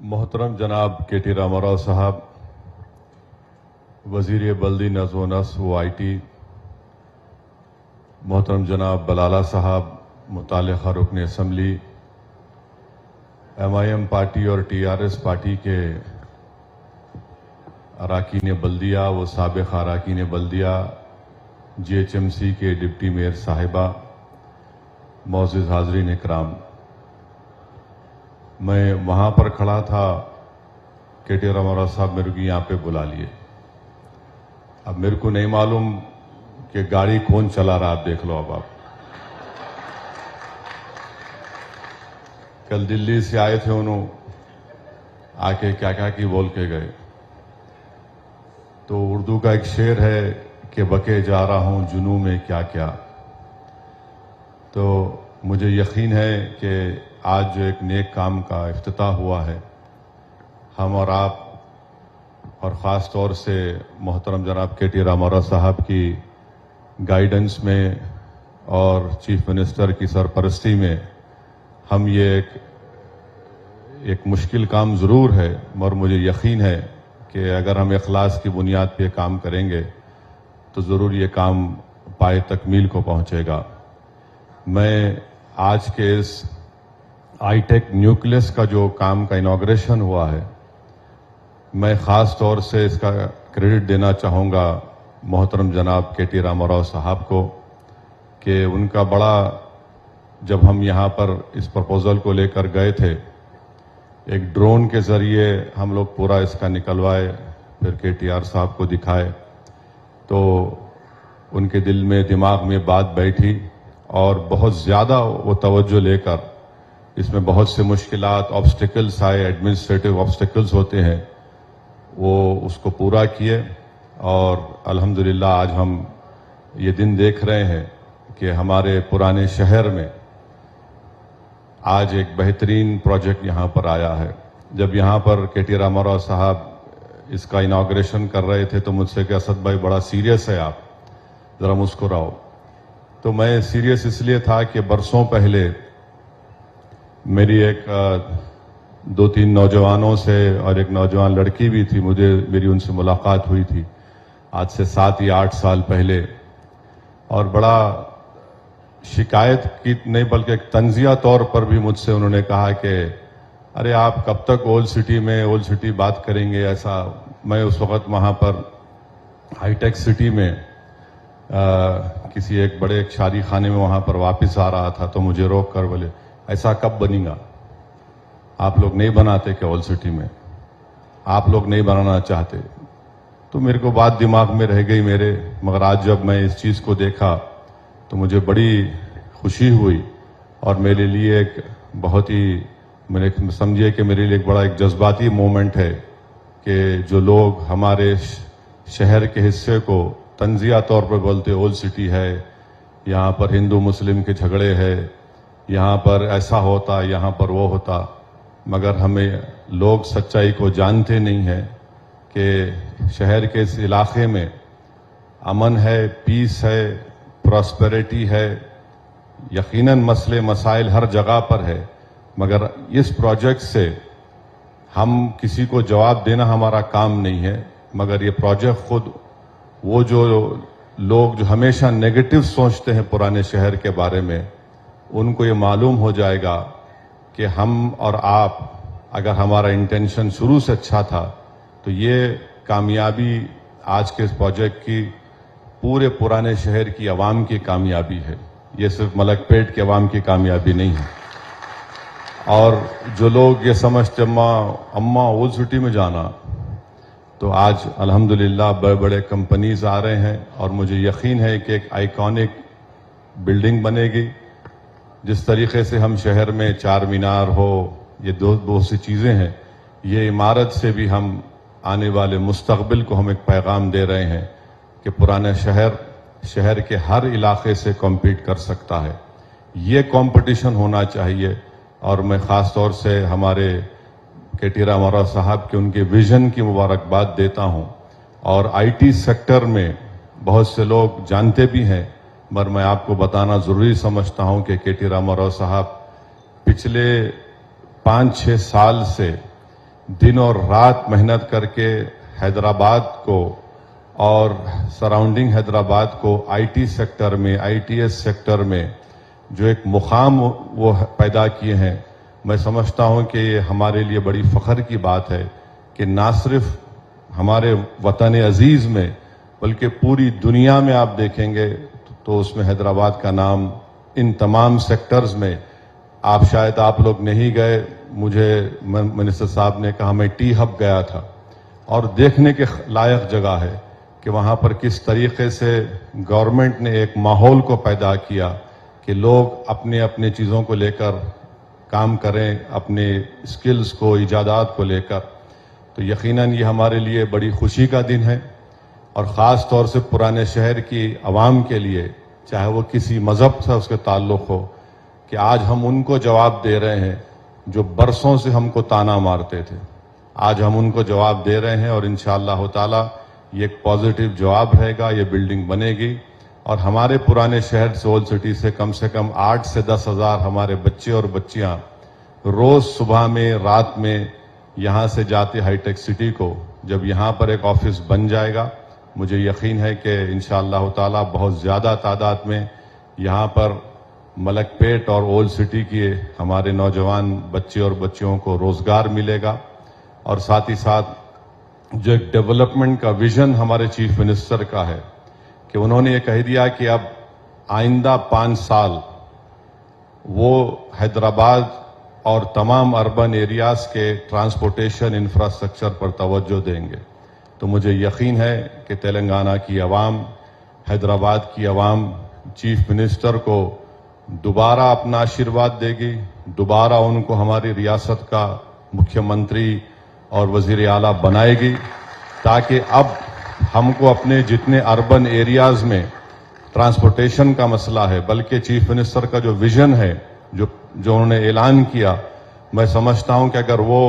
मोहतरम जनाब के.टी. रामाराव साहब, वज़ीर बल्दी नज़्म व नस्र व IT, मोहतरम जनाब बलाला साहब, मुतालिका रुकन असम्बली, MIM पार्टी और TRS पार्टी के अरकान बल्दिया व साबिक़ अरकान बल्दिया, GHMC के डिप्टी मेयर साहिबा, मोअज़्ज़िज़ हाज़रीन इकराम, मैं वहाँ पर खड़ा था, के.टी. रामाराव साहब मेरे को यहाँ पे बुला लिए। अब मेरे को नहीं मालूम कि गाड़ी कौन चला रहा, आप देख लो। अब आप कल दिल्ली से आए थे, उन्होंने आके क्या क्या की बोल के गए। तो उर्दू का एक शेर है कि बके जा रहा हूँ जुनू में क्या क्या। तो मुझे यकीन है कि आज जो एक नेक काम का इफ्तिताह हुआ है, हम और आप और ख़ास तौर से मोहतरम जनाब के.टी. रामाराव साहब की गाइडेंस में और चीफ मिनिस्टर की सरपरस्ती में हम ये एक मुश्किल काम ज़रूर है, मगर मुझे यकीन है कि अगर हम इखलास की बुनियाद पे काम करेंगे तो ज़रूर ये काम पाए तकमील को पहुँचेगा। मैं आज के इस आईटेक न्यूक्लियस का जो काम का इनॉग्रेशन हुआ है, मैं ख़ास तौर से इसका क्रेडिट देना चाहूँगा मोहतरम जनाब के.टी. रामाराव साहब को कि उनका बड़ा, जब हम यहाँ पर इस प्रपोज़ल को लेकर गए थे, एक ड्रोन के ज़रिए हम लोग पूरा इसका निकलवाए, फिर KTR साहब को दिखाए, तो उनके दिल में दिमाग में बात बैठी और बहुत ज़्यादा वो तवज्जो लेकर इसमें बहुत से मुश्किलात, ऑब्स्टिकल्स आए, एडमिनिस्ट्रेटिव ऑब्स्टिकल्स होते हैं, वो उसको पूरा किए। और अल्हम्दुलिल्लाह आज हम ये दिन देख रहे हैं कि हमारे पुराने शहर में आज एक बेहतरीन प्रोजेक्ट यहाँ पर आया है। जब यहाँ पर के.टी. रामाराव साहब इसका इनॉग्रेशन कर रहे थे तो मुझसे कि असद भाई बड़ा सीरियस है, आप ज़रा मुस्कुराओ। तो मैं सीरियस इसलिए था कि बरसों पहले मेरी एक 2-3 नौजवानों से और एक नौजवान लड़की भी थी, मेरी उनसे मुलाकात हुई थी आज से 7 या 8 साल पहले, और बड़ा शिकायत की नहीं बल्कि एक तंजिया तौर पर भी मुझसे उन्होंने कहा कि अरे आप कब तक ओल्ड सिटी बात करेंगे। ऐसा मैं उस वक़्त वहाँ पर हाईटेक सिटी में किसी एक बड़े शादी खाने में वहाँ पर वापस आ रहा था, तो मुझे रोक कर बोले ऐसा कब बनेगा, आप लोग नहीं बनाते क्या ओल्ड सिटी में, आप लोग नहीं बनाना चाहते। तो मेरे को बात दिमाग में रह गई मेरे, मगर आज जब मैं इस चीज़ को देखा तो मुझे बड़ी खुशी हुई और मेरे लिए एक बहुत ही, मैंने समझिए कि मेरे लिए एक बड़ा एक जज्बाती मोमेंट है कि जो लोग हमारे शहर के हिस्से को तंजिया तौर पर बोलते ओल्ड सिटी है, यहाँ पर हिंदू मुस्लिम के झगड़े है, यहाँ पर ऐसा होता, यहाँ पर वो होता, मगर हमें लोग सच्चाई को जानते नहीं हैं कि शहर के इस इलाके में अमन है, पीस है, प्रॉस्पेरिटी है, यकीनन मसले मसाइल हर जगह पर है, मगर इस प्रोजेक्ट से हम किसी को जवाब देना हमारा काम नहीं है, मगर ये प्रोजेक्ट खुद वो जो लोग जो हमेशा नेगेटिव सोचते हैं पुराने शहर के बारे में, उनको ये मालूम हो जाएगा कि हम और आप, अगर हमारा इंटेंशन शुरू से अच्छा था तो ये कामयाबी आज के इस प्रोजेक्ट की पूरे पुराने शहर की आवाम की कामयाबी है, ये सिर्फ मलकपेट के आवाम की कामयाबी नहीं है। और जो लोग ये समझते अम्मा ओल्ड सिटी में जाना, तो आज अल्हम्दुलिल्लाह बड़े बड़े कंपनीज आ रहे हैं और मुझे यकीन है कि एक आइकॉनिक बिल्डिंग बनेगी। जिस तरीके से हम शहर में चार मीनार हो, ये बहुत सी चीज़ें हैं, ये इमारत से भी हम आने वाले मुस्तकबिल को हम एक पैगाम दे रहे हैं कि पुराना शहर के हर इलाके से कॉम्पीट कर सकता है। ये कंपटीशन होना चाहिए। और मैं ख़ास तौर से हमारे के.टी. रामाराव साहब के उनके विज़न की मुबारकबाद देता हूँ। और IT सेक्टर में बहुत से लोग जानते भी हैं, मगर मैं आपको बताना ज़रूरी समझता हूँ कि के.टी. रामाराव साहब पिछले 5-6 साल से दिन और रात मेहनत करके हैदराबाद को और सराउंडिंग हैदराबाद को आईटी सेक्टर में, आईटीएस सेक्टर में जो एक मुकाम वो पैदा किए हैं, मैं समझता हूं कि ये हमारे लिए बड़ी फख्र की बात है कि ना सिर्फ हमारे वतन अजीज में बल्कि पूरी दुनिया में आप देखेंगे तो उसमें हैदराबाद का नाम इन तमाम सेक्टर्स में, आप शायद आप लोग नहीं गए, मुझे मिनिस्टर साहब ने कहा, मैं टी हब गया था और देखने के लायक जगह है कि वहाँ पर किस तरीके से गवर्नमेंट ने एक माहौल को पैदा किया कि लोग अपने अपने चीज़ों को लेकर काम करें, अपने स्किल्स को, इजादात को लेकर। तो यकीनन ये हमारे लिए बड़ी खुशी का दिन है और ख़ास तौर से पुराने शहर की आवाम के लिए, चाहे वो किसी मज़हब से उसके ताल्लुक़ हो, कि आज हम उनको जवाब दे रहे हैं जो बरसों से हमको ताना मारते थे। आज हम उनको जवाब दे रहे हैं और इंशाअल्लाह ताला ये एक पॉजिटिव जवाब रहेगा, ये बिल्डिंग बनेगी और हमारे पुराने शहर से, ओल्ड सिटी से कम 8 से 10 हज़ार हमारे बच्चे और बच्चियां रोज़ सुबह में, रात में यहाँ से जाते हाईटेक सिटी को। जब यहाँ पर एक ऑफिस बन जाएगा, मुझे यकीन है कि इंशाअल्लाह ताला बहुत ज़्यादा तादाद में यहाँ पर मलकपेट और ओल्ड सिटी के हमारे नौजवान बच्चे और बच्चियों को रोज़गार मिलेगा। और साथ ही साथ जो एक डेवलपमेंट का विजन हमारे चीफ मिनिस्टर का है कि उन्होंने ये कह दिया कि अब आइंदा 5 साल वो हैदराबाद और तमाम अर्बन एरियाज़ के ट्रांसपोर्टेशन इंफ्रास्ट्रक्चर पर तवज्जो देंगे। तो मुझे यकीन है कि तेलंगाना की आवाम, हैदराबाद की आवाम चीफ मिनिस्टर को दोबारा अपना आशीर्वाद देगी, दोबारा उनको हमारी रियासत का मुख्यमंत्री और वज़ीर आला बनाएगी, ताकि अब हमको अपने जितने अर्बन एरियाज़ में ट्रांसपोर्टेशन का मसला है, बल्कि चीफ मिनिस्टर का जो विजन है, जो उन्होंने ऐलान किया, मैं समझता हूं कि अगर वो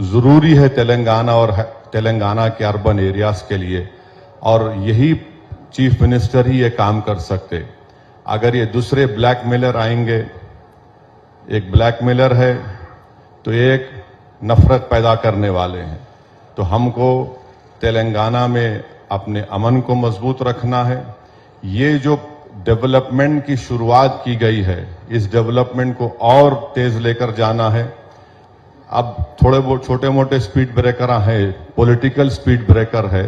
ज़रूरी है तेलंगाना और तेलंगाना के अर्बन एरियाज़ के लिए, और यही चीफ मिनिस्टर ही ये काम कर सकते। अगर ये दूसरे ब्लैकमेलर आएंगे, एक ब्लैकमेलर है तो एक नफरत पैदा करने वाले हैं, तो हमको तेलंगाना में अपने अमन को मजबूत रखना है। ये जो डेवलपमेंट की शुरुआत की गई है, इस डेवलपमेंट को और तेज लेकर जाना है। अब थोड़े बहुत छोटे मोटे स्पीड ब्रेकर हैं, पॉलिटिकल स्पीड ब्रेकर है,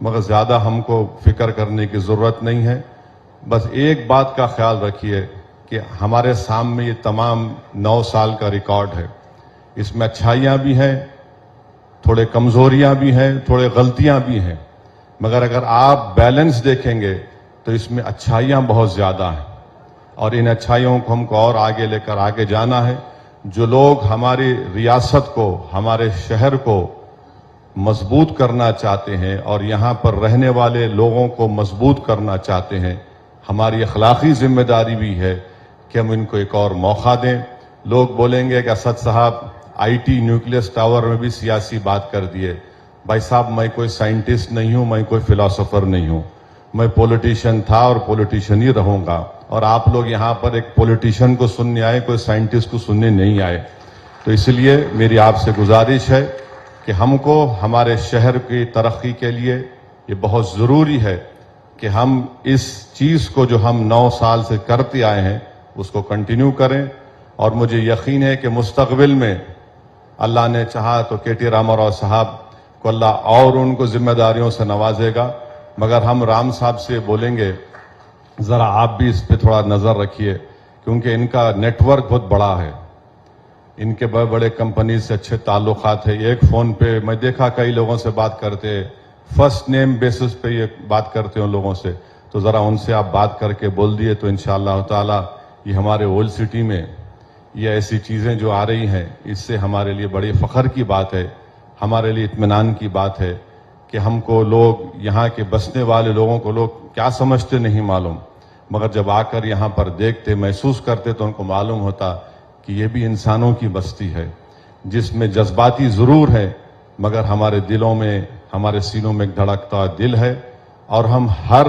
मगर ज़्यादा हमको फिक्र करने की ज़रूरत नहीं है। बस एक बात का ख्याल रखिए कि हमारे सामने ये तमाम 9 साल का रिकॉर्ड है, इसमें अच्छाइयाँ भी हैं, थोड़े कमज़ोरियाँ भी हैं, थोड़े गलतियाँ भी हैं, मगर अगर आप बैलेंस देखेंगे तो इसमें अच्छाइयाँ बहुत ज़्यादा हैं और इन अच्छाइयों को हमको और आगे लेकर आगे जाना है। जो लोग हमारी रियासत को, हमारे शहर को मजबूत करना चाहते हैं और यहाँ पर रहने वाले लोगों को मजबूत करना चाहते हैं, हमारी अखलाकी जिम्मेदारी भी है कि हम इनको एक और मौका दें। लोग बोलेंगे कि असद साहब आईटी न्यूक्लियस टावर में भी सियासी बात कर दिए। भाई साहब, मैं कोई साइंटिस्ट नहीं हूं, मैं कोई फिलोसोफर नहीं हूं, मैं पॉलिटिशियन था और पॉलिटिशियन ही रहूंगा। और आप लोग यहाँ पर एक पॉलिटिशियन को सुनने आए, कोई साइंटिस्ट को सुनने नहीं आए। तो इसलिए मेरी आपसे गुजारिश है कि हमको हमारे शहर की तरक्की के लिए ये बहुत ज़रूरी है कि हम इस चीज़ को जो हम 9 साल से करते आए हैं उसको कंटिन्यू करें। और मुझे यकीन है कि मुस्तकबिल में अल्लाह ने चाहा तो केटी रामाराव साहब को अल्लाह और उनको जिम्मेदारियों से नवाजेगा। मगर हम राम साहब से बोलेंगे ज़रा आप भी इस पे थोड़ा नज़र रखिए, क्योंकि इनका नेटवर्क बहुत बड़ा है, इनके बड़े बड़े कंपनी से अच्छे ताल्लुकात है। एक फ़ोन पे मैं देखा कई लोगों से बात करते, फर्स्ट नेम बेसिस पे ये बात करते हैं उन लोगों से, तो ज़रा उनसे आप बात करके बोल दिए तो इंशाअल्लाह ताला ये हमारे ओल्ड सिटी में ये ऐसी चीज़ें जो आ रही हैं, इससे हमारे लिए बड़ी फ़ख्र की बात है, हमारे लिए इत्मीनान की बात है कि हमको लोग, यहाँ के बसने वाले लोगों को लोग क्या समझते नहीं मालूम, मगर जब आकर यहाँ पर देखते, महसूस करते तो उनको मालूम होता कि ये भी इंसानों की बस्ती है, जिसमें जज्बाती ज़रूर है मगर हमारे दिलों में, हमारे सीनों में एक धड़कता दिल है। और हम हर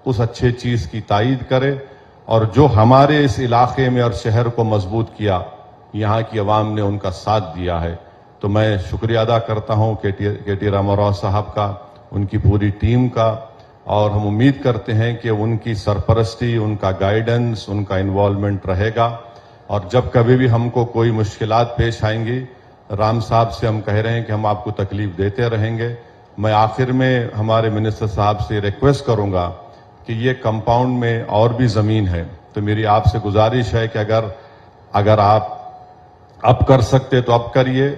उस अच्छे चीज़ की तायीद करें और जो हमारे इस इलाके में और शहर को मजबूत किया, यहाँ की आवाम ने उनका साथ दिया है, تو میں شکریہ ادا کرتا ہوں کے ٹی راما راؤ صاحب کا, ان کی پوری ٹیم کا, اور ہم امید کرتے ہیں کہ ان کی سرپرستی, ان کا گائیڈنس, ان کا انوالومنٹ رہے گا. اور جب کبھی بھی ہم کو کوئی مشکلات پیش آئیں گی, رام صاحب سے ہم کہہ رہے ہیں کہ ہم آپ کو تکلیف دیتے رہیں گے. میں آخر میں ہمارے منسٹر صاحب سے ریکویسٹ کروں گا کہ یہ کمپاؤنڈ میں اور بھی زمین ہے, تو میری آپ سے گزارش ہے کہ اگر آپ اب کر سکتے تو اب کریے,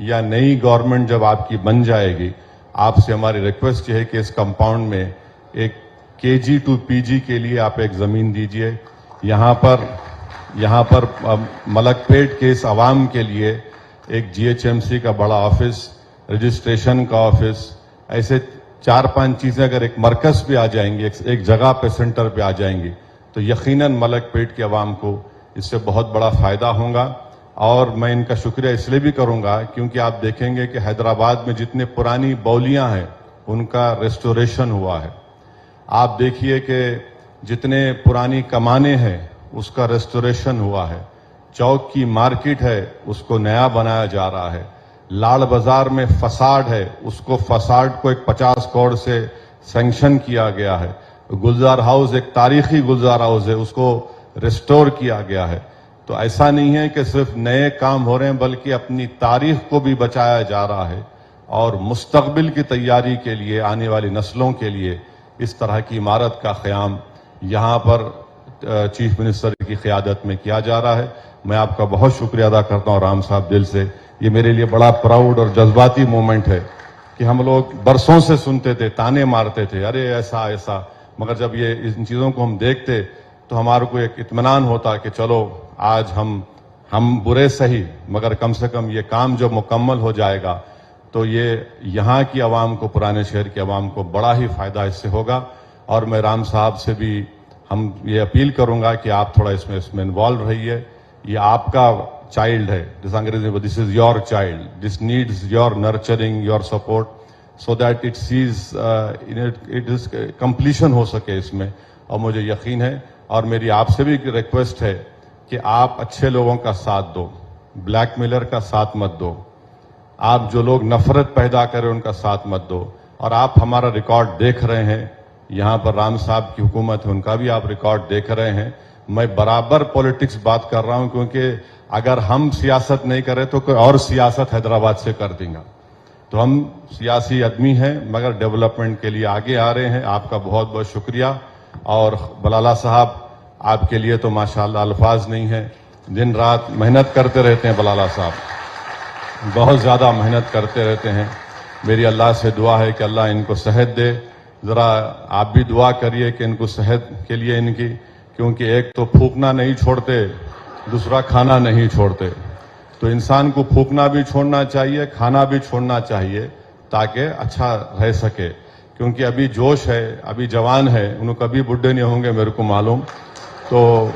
یا نئی گورنمنٹ جب آپ کی بن جائے گی, آپ سے ہماری ریکویسٹ یہ ہے کہ اس کمپاؤنڈ میں ایک KG to PG کے لیے آپ ایک زمین دیجئے. یہاں پر ملک پیٹ کے اس عوام کے لیے ایک GHMC کا بڑا آفس, رجسٹریشن کا آفس, ایسے 4-5 چیزیں اگر ایک مرکز پہ آ جائیں گی, ایک جگہ پہ سینٹر پہ آ جائیں گی, تو یقیناً ملک پیٹ کے عوام کو اس سے بہت بڑا فائدہ ہوگا. اور میں ان کا شکریہ اس لیے بھی کروں گا کیونکہ آپ دیکھیں گے کہ حیدرآباد میں جتنے پرانی بولیاں ہیں ان کا ریسٹوریشن ہوا ہے. آپ دیکھیے کہ جتنے پرانی کمانے ہیں اس کا ریسٹوریشن ہوا ہے. چوک کی مارکیٹ ہے اس کو نیا بنایا جا رہا ہے. لاڑ بازار میں فساڈ ہے, اس کو فساڈ کو ایک 50 کروڑ سے سینکشن کیا گیا ہے. گلزار ہاؤس ایک تاریخی گلزار ہاؤس ہے, اس کو ریسٹور کیا گیا ہے. تو ایسا نہیں ہے کہ صرف نئے کام ہو رہے ہیں بلکہ اپنی تاریخ کو بھی بچایا جا رہا ہے, اور مستقبل کی تیاری کے لیے, آنے والی نسلوں کے لیے اس طرح کی عمارت کا قیام یہاں پر چیف منسٹر کی قیادت میں کیا جا رہا ہے. میں آپ کا بہت شکریہ ادا کرتا ہوں رام صاحب دل سے. یہ میرے لیے بڑا پراؤڈ اور جذباتی مومنٹ ہے کہ ہم لوگ برسوں سے سنتے تھے, تانے مارتے تھے, ارے ایسا ایسا, مگر جب یہ ان چیزوں کو ہم دیکھتے تو ہمارے کو ایک اطمینان ہوتا کہ چلو آج ہم برے سہی مگر کم سے کم یہ کام جو مکمل ہو جائے گا تو یہ یہاں کی عوام کو, پرانے شہر کی عوام کو بڑا ہی فائدہ اس سے ہوگا. اور میں رام صاحب سے بھی ہم یہ اپیل کروں گا کہ آپ تھوڑا اس میں انوالو رہیے. یہ آپ کا چائلڈ ہے, جس انگریزی میں this is your child, this needs your nurturing, your support, so that it sees it is completion ہو سکے اس میں. اور مجھے یقین ہے, اور میری آپ سے بھی ریکویسٹ ہے کہ آپ اچھے لوگوں کا ساتھ دو, بلیک میلر کا ساتھ مت دو, آپ جو لوگ نفرت پیدا کریں ان کا ساتھ مت دو. اور آپ ہمارا ریکارڈ دیکھ رہے ہیں, یہاں پر رام صاحب کی حکومت ہے, ان کا بھی آپ ریکارڈ دیکھ رہے ہیں. میں برابر پولیٹکس بات کر رہا ہوں کیونکہ اگر ہم سیاست نہیں کریں تو کوئی اور سیاست حیدرآباد سے کر دیں گا. تو ہم سیاسی آدمی ہیں مگر ڈیولپمنٹ کے لیے آگے آ رہے ہیں. آپ کا بہت بہت شکریہ. اور بلالہ صاحب, آپ کے لیے تو ماشاءاللہ الفاظ نہیں ہیں, دن رات محنت کرتے رہتے ہیں. بلالہ صاحب بہت زیادہ محنت کرتے رہتے ہیں. میری اللہ سے دعا ہے کہ اللہ ان کو صحت دے. ذرا آپ بھی دعا کریے کہ ان کو صحت کے لیے ان کی, کیونکہ ایک تو پھونکنا نہیں چھوڑتے, دوسرا کھانا نہیں چھوڑتے. تو انسان کو پھونکنا بھی چھوڑنا چاہیے, کھانا بھی چھوڑنا چاہیے تاکہ اچھا رہ سکے. کیونکہ ابھی جوش ہے, ابھی جوان ہے, انہوں کبھی بڈھے نہیں ہوں گے میرے کو معلوم. تو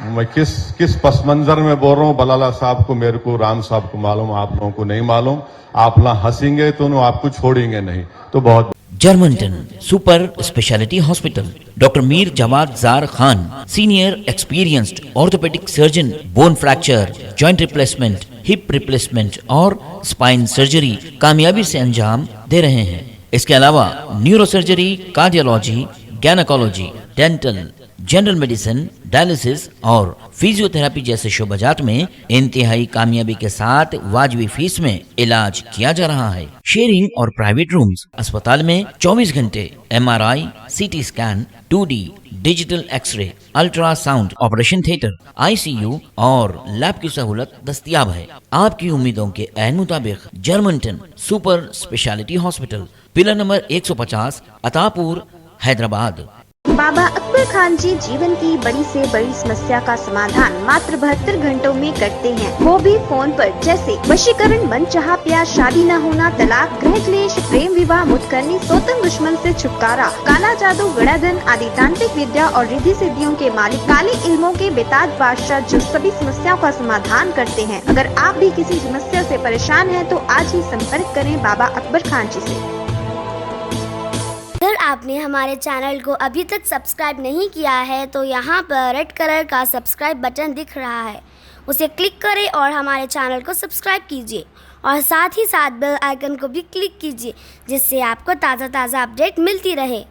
میں کس پس منظر میں بول رہا ہوں بلالہ صاحب کو میرے کو, رام صاحب کو معلوم, آپ لوگوں کو نہیں معلوم. آپ نہ ہنسیں گے تو انہوں آپ کو چھوڑیں گے نہیں. تو بہت Germanton super speciality hospital. Doctor Mir Jawad Zar Khan, senior experienced orthopaedic surgeon, bone fracture, joint replacement, hip replacement اور اسپائن سرجری کامیابی سے انجام دے رہے ہیں. اس کے علاوہ neurosurgery, cardiology, gynaecology, dental, general medicine, dialysis اور فزیو تھراپی جیسے شعبجات میں انتہائی کامیابی کے ساتھ واجبی فیس میں علاج کیا جا رہا ہے. شیئرنگ اور پرائیویٹ رومز. اسپتال میں 24 گھنٹے MRI, CT scan, 2D digital X ray, ultra sound, operation theatre, ICU اور لیب کی سہولت دستیاب ہے. آپ کی امیدوں کے عین مطابق Germanton super speciality hospital, pillar number 150, Attapur, Hyderabad. Baba Akbar Khan جی جیون کی بڑی سے بڑی سمسیا کا سمادھان ماتر 72 گھنٹوں میں کرتے ہیں, وہ بھی فون پر. جیسے وشیکرن, من چاہا پیار, شادی نہ ہونا, طلاق, گرہ کلیش, پریم وواہ, مت کرنی, سوتن دشمن سے چھٹکارا, کالا جادو, گڑا دھن آدی تانترک ودیا اور ردھی سدھیوں کے مالک, کالے علموں کے بےتاج بادشاہ جو سبھی سمسیاؤں کا سمادھان کرتے ہیں. اگر آپ بھی کسی سمسیا سے پریشان ہیں تو آج ہی سمپرک کریں بابا اکبر خان جی سے. اگر آپ نے ہمارے چینل کو ابھی تک سبسکرائب نہیں کیا ہے تو یہاں پر ریڈ کلر کا سبسکرائب بٹن دکھ رہا ہے, اسے کلک کریں اور ہمارے چینل کو سبسکرائب کیجیے اور ساتھ ہی ساتھ بیل آئیکن کو بھی کلک کیجیے جس سے آپ کو تازہ اپڈیٹ ملتی رہے.